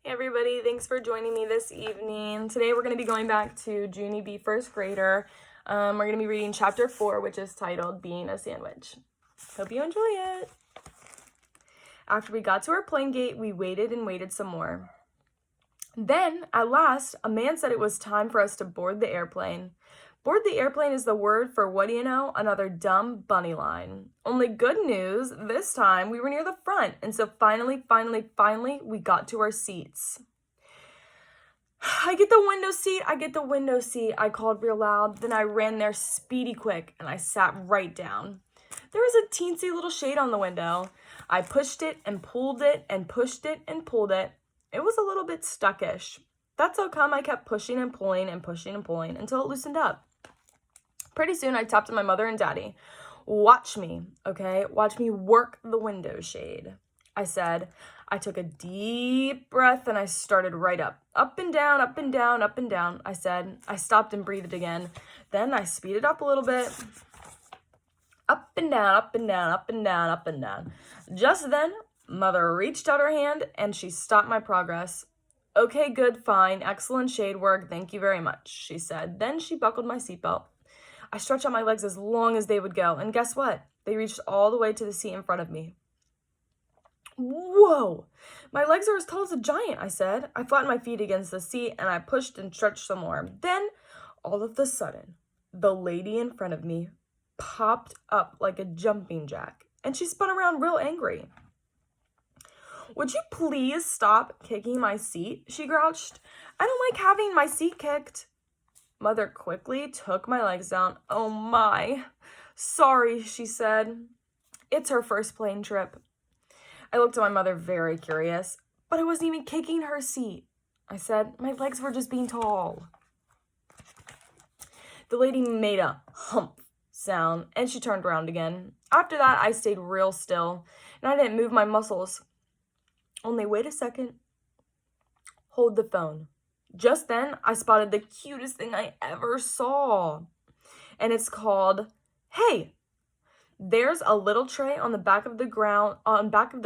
Hey everybody, thanks for joining me this evening. Today we're going to be going back to Junie B First Grader. We're going to be reading chapter 4, which is titled Being a Sandwich. Hope you enjoy it. After we got to our plane gate, we waited and waited some more. Then, at last, a man said it was time for us to board the airplane. Board the airplane is the word for, what do you know, another dumb bunny line. Only good news, this time we were near the front, and so finally, we got to our seats. I get the window seat, I called real loud. Then I ran there speedy quick, and I sat right down. There was a teensy little shade on the window. I pushed it and pulled it and pushed it and pulled it. It was a little bit stuckish. That's how come I kept pushing and pulling and pushing and pulling until it loosened up. Pretty soon, I tapped to my mother and daddy. Watch me, okay? Watch me work the window shade, I said. I took a deep breath and I started right up. Up and down, up and down, up and down, I said. I stopped and breathed again. Then I speeded up a little bit. Up and down, up and down, up and down, up and down. Just then, Mother reached out her hand and she stopped my progress. Okay, good, fine, excellent shade work, thank you very much, she said. Then she buckled my seatbelt. I stretched out my legs as long as they would go, and guess what? They reached all the way to the seat in front of me. Whoa! My legs are as tall as a giant, I said. I flattened my feet against the seat, and I pushed and stretched some more. Then, all of a sudden, the lady in front of me popped up like a jumping jack, and she spun around real angry. Would you please stop kicking my seat? She grouched. I don't like having my seat kicked. Mother quickly took my legs down. Oh my. Sorry, she said. It's her first plane trip. I looked at my mother very curious, but I wasn't even kicking her seat. I said, my legs were just being tall. The lady made a hump sound and she turned around again. After that, I stayed real still and I didn't move my muscles. Only wait a second. Hold the phone. Just then, I spotted the cutest thing I ever saw. And it's called, Hey! There's a little tray on the back of the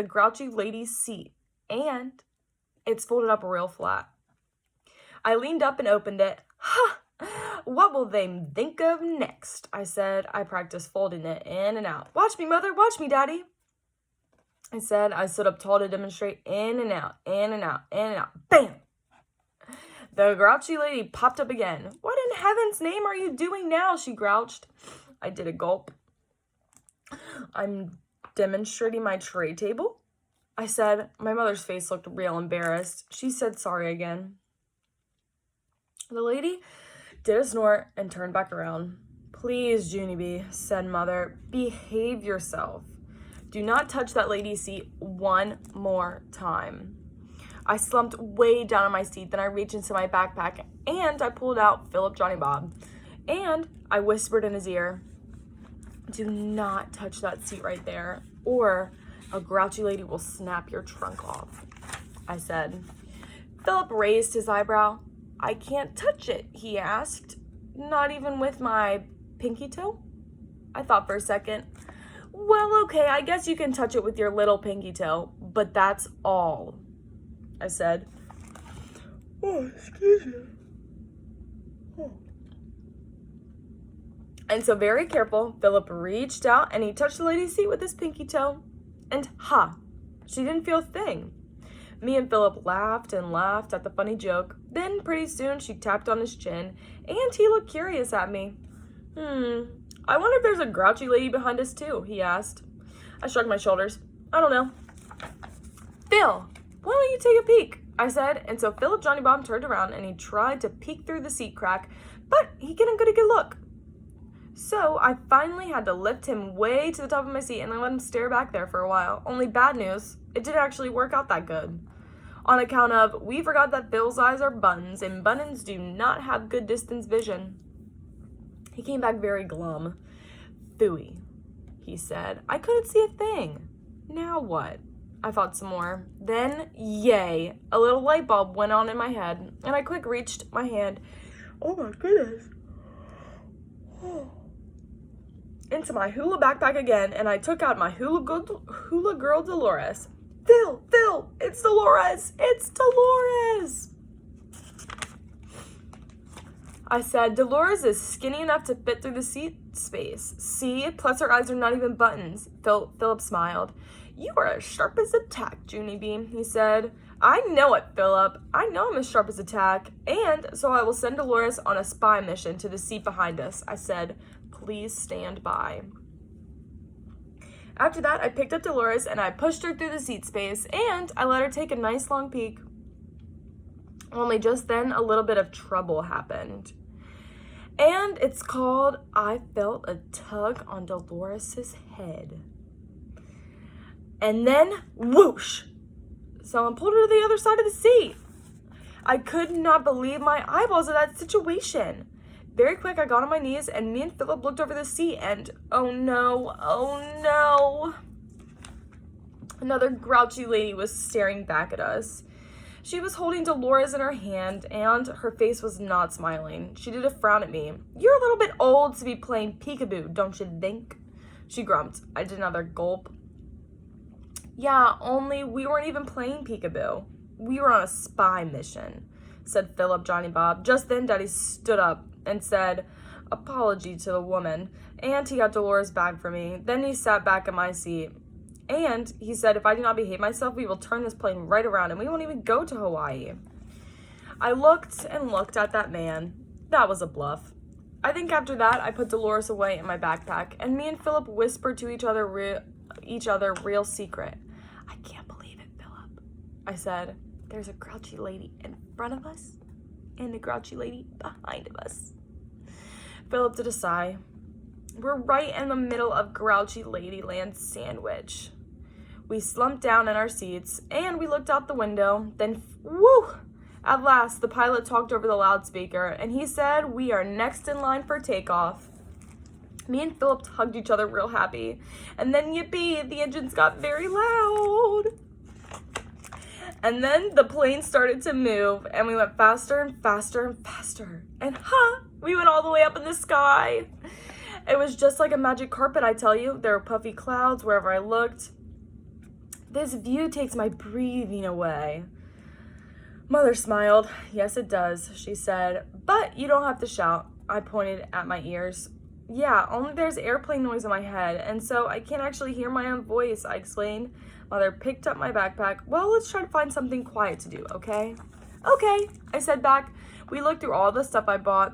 grouchy lady's seat. And it's folded up real flat. I leaned up and opened it. Ha! What will they think of next? I said. I practiced folding it in and out. Watch me, Mother. Watch me, Daddy. I said. I stood up tall to demonstrate in and out, in and out, in and out. Bam! The grouchy lady popped up again. What in heaven's name are you doing now? She grouched. I did a gulp. I'm demonstrating my tray table, I said. My mother's face looked real embarrassed. She said sorry again. The lady did a snort and turned back around. Please, Junie B, said Mother, behave yourself. Do not touch that lady's seat one more time. I slumped way down on my seat, then I reached into my backpack, and I pulled out Philip Johnny Bob. And I whispered in his ear, do not touch that seat right there, or a grouchy lady will snap your trunk off, I said. Philip raised his eyebrow. I can't touch it, he asked. Not even with my pinky toe? I thought for a second. Well, okay, I guess you can touch it with your little pinky toe, but that's all, I said. Oh, excuse me. Oh. And so very careful, Philip reached out and he touched the lady's seat with his pinky toe. And she didn't feel a thing. Me and Philip laughed and laughed at the funny joke. Then pretty soon she tapped on his chin and he looked curious at me. I wonder if there's a grouchy lady behind us too, he asked. I shrugged my shoulders. I don't know. Phil, why don't you take a peek? I said, and so Philip Johnny Bob turned around and he tried to peek through the seat crack, but he couldn't get a good look. So I finally had to lift him way to the top of my seat and I let him stare back there for a while. Only bad news, it didn't actually work out that good. On account of, we forgot that Phil's eyes are buttons and buttons do not have good distance vision. He came back very glum. Phooey, he said. I couldn't see a thing. Now what? I thought some more. Then, yay, a little light bulb went on in my head, and I quick reached my hand. Oh my goodness. Into my hula backpack again, and I took out my hula girl Dolores. Phil, it's Dolores. It's Dolores. I said, Dolores is skinny enough to fit through the seat space. See, plus her eyes are not even buttons. Philip smiled. You are as sharp as a tack, Junie B, he said. I know it, Philip. I know I'm as sharp as a tack. And so I will send Dolores on a spy mission to the seat behind us. I said, please stand by. After that, I picked up Dolores and I pushed her through the seat space and I let her take a nice long peek. Only just then, a little bit of trouble happened. And it's called I felt a tug on Dolores's head. And then, whoosh! Someone pulled her to the other side of the seat. I could not believe my eyeballs at that situation. Very quick, I got on my knees and me and Philip looked over the seat and oh no. Another grouchy lady was staring back at us. She was holding Dolores in her hand and her face was not smiling. She did a frown at me. You're a little bit old to be playing peekaboo, don't you think? She grumped. I did another gulp. Yeah, only we weren't even playing peekaboo. We were on a spy mission, said Philip Johnny Bob. Just then, Daddy stood up and said, apology to the woman, and he got Dolores' bag for me. Then he sat back in my seat. And he said, if I do not behave myself, we will turn this plane right around and we won't even go to Hawaii. I looked and looked at that man. That was a bluff. I think after that, I put Dolores away in my backpack, and me and Philip whispered to each other real secret. I can't believe it, Philip. I said, there's a grouchy lady in front of us and a grouchy lady behind us. Philip did a sigh. We're right in the middle of Grouchy Ladyland sandwich. We slumped down in our seats, and we looked out the window. Then, whoo! At last, the pilot talked over the loudspeaker, and he said, we are next in line for takeoff. Me and Philip hugged each other real happy. And then, yippee, the engines got very loud. And then the plane started to move, and we went faster and faster and faster. And we went all the way up in the sky. It was just like a magic carpet, I tell you. There were puffy clouds wherever I looked. This view takes my breathing away. Mother smiled. Yes, it does, she said. But you don't have to shout. I pointed at my ears. Yeah, only there's airplane noise in my head, and so I can't actually hear my own voice, I explained. Mother picked up my backpack. Well, let's try to find something quiet to do, okay? Okay, I said back. We looked through all the stuff I bought.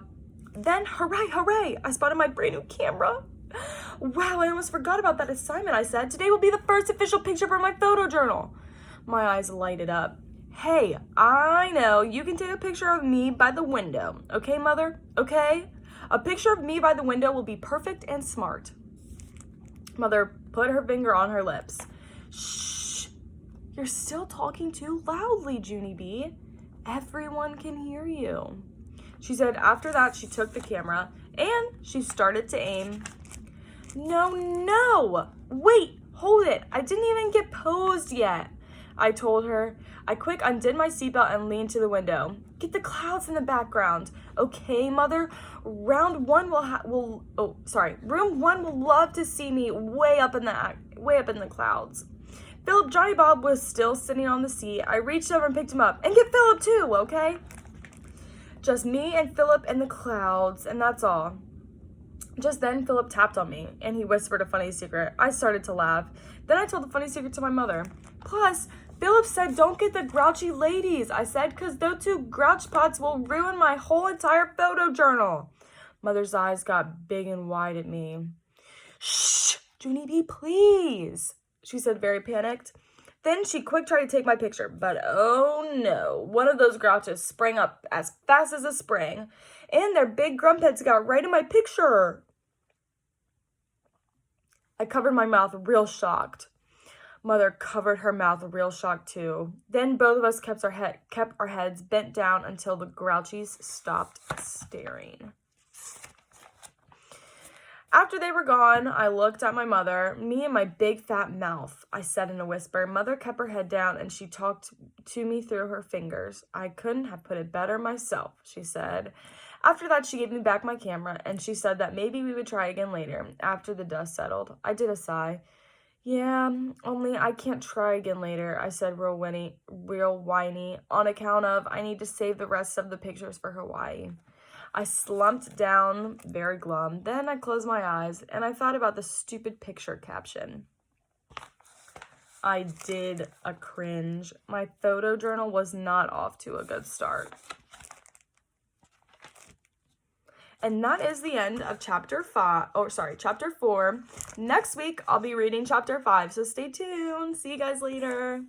Then, hooray, I spotted my brand new camera. Wow, I almost forgot about that assignment, I said. Today will be the first official picture for my photo journal. My eyes lighted up. Hey, I know you can take a picture of me by the window. Okay, Mother? Okay? A picture of me by the window will be perfect and smart. Mother put her finger on her lips. Shh! You're still talking too loudly, Junie B. Everyone can hear you. She said after that she took the camera and she started to aim. No! Wait, hold it. I didn't even get posed yet, I told her. I quick undid my seatbelt and leaned to the window. Get the clouds in the background. Okay, Mother? Room one will love to see me way up in the clouds. Philip Johnny Bob was still sitting on the seat. I reached over and picked him up. And get Philip too, okay? Just me and Philip in the clouds, and that's all. Just then, Philip tapped on me, and he whispered a funny secret. I started to laugh. Then I told the funny secret to my mother. Plus, Philip said, don't get the grouchy ladies. I said, because those two grouch pots will ruin my whole entire photo journal. Mother's eyes got big and wide at me. Shh, Junie B, please, she said, very panicked. Then she quick tried to take my picture, but oh no, one of those grouches sprang up as fast as a spring, and their big grump heads got right in my picture. I covered my mouth real shocked. Mother covered her mouth real shocked too. Then both of us kept our heads bent down until the grouchies stopped staring. After they were gone, I looked at my mother, me and my big fat mouth, I said in a whisper. Mother kept her head down and she talked to me through her fingers. I couldn't have put it better myself, she said. After that, she gave me back my camera and she said that maybe we would try again later, after the dust settled. I did a sigh. Yeah, only I can't try again later, I said real whiny, on account of I need to save the rest of the pictures for Hawaii. I slumped down, very glum. Then I closed my eyes, and I thought about the stupid picture caption. I did a cringe. My photo journal was not off to a good start. And that is the end of chapter 4. Next week, I'll be reading chapter 5, so stay tuned. See you guys later.